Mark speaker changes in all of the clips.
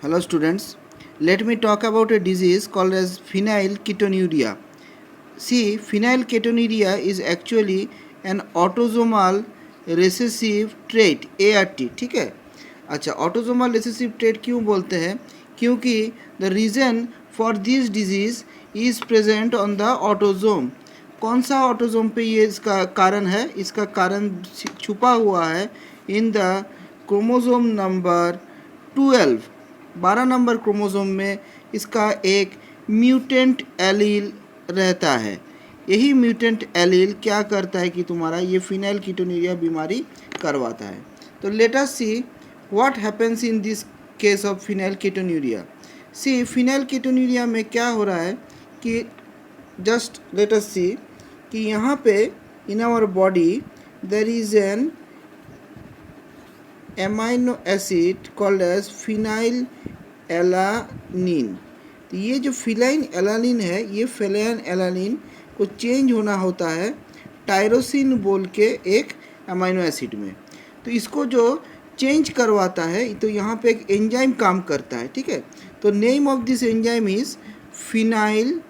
Speaker 1: Hello students, let me talk about a disease called as phenylketonuria. See, phenylketonuria is actually an autosomal recessive trait ART. ठीक है, अच्छा autosomal recessive trait क्यों बोलते हैं? क्योंकि the reason for this disease is present on the autosome. कौन सा autosome पे ये इसका कारण है? इसका कारण छुपा हुआ है in the chromosome number 12 number chromosome में इसका एक म्यूटेंट एलील रहता है। यही म्यूटेंट एलील क्या करता है कि तुम्हारा ये फिनाइलकीटोनुरिया बीमारी करवाता है। तो let us see what happens in this case of phenylketonuria. See phenylketonuria में क्या हो रहा है कि जस्ट लेट अस सी कि यहाँ पे in our body there is an amino acid called as phenylalanine. तो ये जो फिनाइल एलानिन है, ये फिनाइल एलानिन को चेंज होना होता है टायरोसिन बोल के एक अमाइनो एसिड में। तो इसको जो चेंज करवाता है तो यहाँ पे एक एंजाइम काम करता है। ठीक है, तो name of this enzyme is phenyl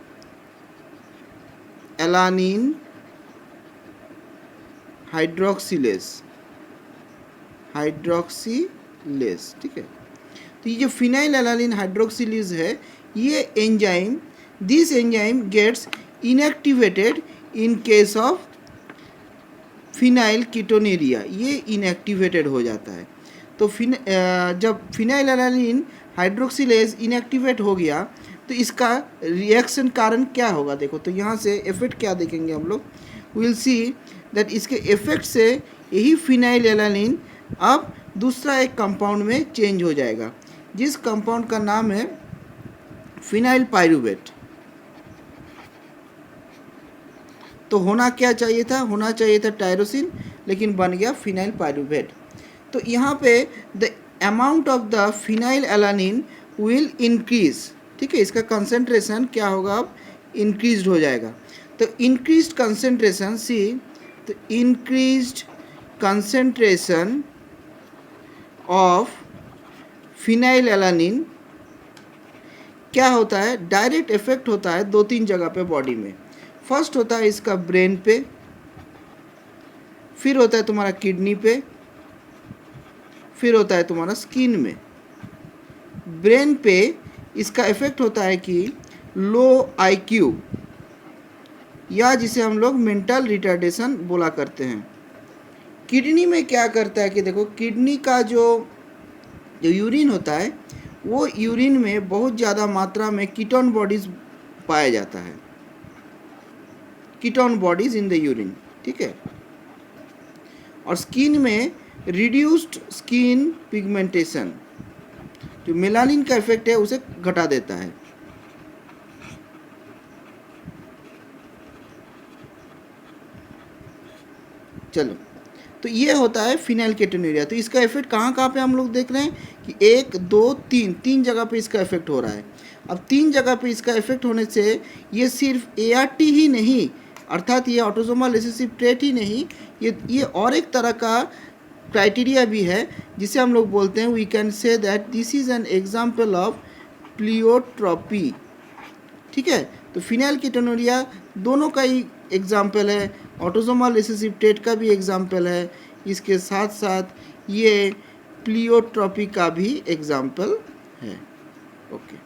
Speaker 1: alanine hydroxylase. ठीक है, तो ये जो फिनाइल एलानिन हाइड्रोक्सिलेज है, ये enzyme this enzyme gets inactivated in case of phenylketonuria. ये इनएक्टिवेटेड हो जाता है। तो जब फिनाइल एलानिन हाइड्रोक्सिलेज इनएक्टिवेट हो गया तो इसका रिएक्शन कारण क्या होगा? देखो, तो यहाँ से इफेक्ट क्या देखेंगे हम लोग, विल सी दैट इसके इफेक्ट से यही फिनाइल एलानिन अब दूसरा एक कंपाउंड में चेंज हो जाएगा, जिस कंपाउंड का नाम है फिनाइल पाइरूवेट। तो होना क्या चाहिए था? होना चाहिए था टायरोसिन, लेकिन बन गया फिनाइल पाइरूवेट। तो यहाँ पे the amount of the phenyl alanine will increase. ठीक है, इसका कंसेंट्रेशन क्या होगा? अब इंक्रीज हो जाएगा। तो इंक्रीज कंसेंट्रेशन, सी, तो increase concentration of phenyl alanine क्या होता है? डायरेक्ट इफेक्ट होता है 2-3 जगह पे बॉडी में। फर्स्ट होता है इसका ब्रेन पे, फिर होता है तुम्हारा किडनी पे, फिर होता है तुम्हारा स्किन में। ब्रेन पे इसका इफेक्ट होता है कि लो आईक्यू, या जिसे हम लोग मेंटल रिटार्डेशन बोला करते हैं। किडनी में क्या करता है कि देखो, किडनी का जो यूरिन होता है, वो यूरिन में बहुत ज़्यादा मात्रा में कीटोन बॉडीज पाया जाता है, ketone bodies in the urine. ठीक है, और स्किन में रिड्यूस्ड स्किन पिगमेंटेशन, जो मेलानिन का इफेक्ट है उसे घटा देता है। चलो, तो ये होता है फिनाइलकेटोनुरिया। तो इसका इफेक्ट कहाँ कहाँ पे हम लोग देख रहे हैं कि 1, 2, 3 जगह पे इसका इफेक्ट हो रहा है। अब 3 जगह पे इसका इफेक्ट होने से ये सिर्फ ART ही नहीं, अर्थात ये ऑटोसोमल रिसेसिव ट्रेट ही नहीं, ये और एक तरह का क्राइटेरिया भी है, जिसे हम लोग बोलते हैं, we can say that this is an example of pleiotropy. ठीक है, तो फिनाइलकेटोनुरिया दोनों का ही एग्जाम्पल है, ऑटोसोमल रिसेसिव ट्रेट का भी एग्जाम्पल है, इसके साथ साथ ये प्लियोट्रॉपी का भी एग्जाम्पल है। ओके।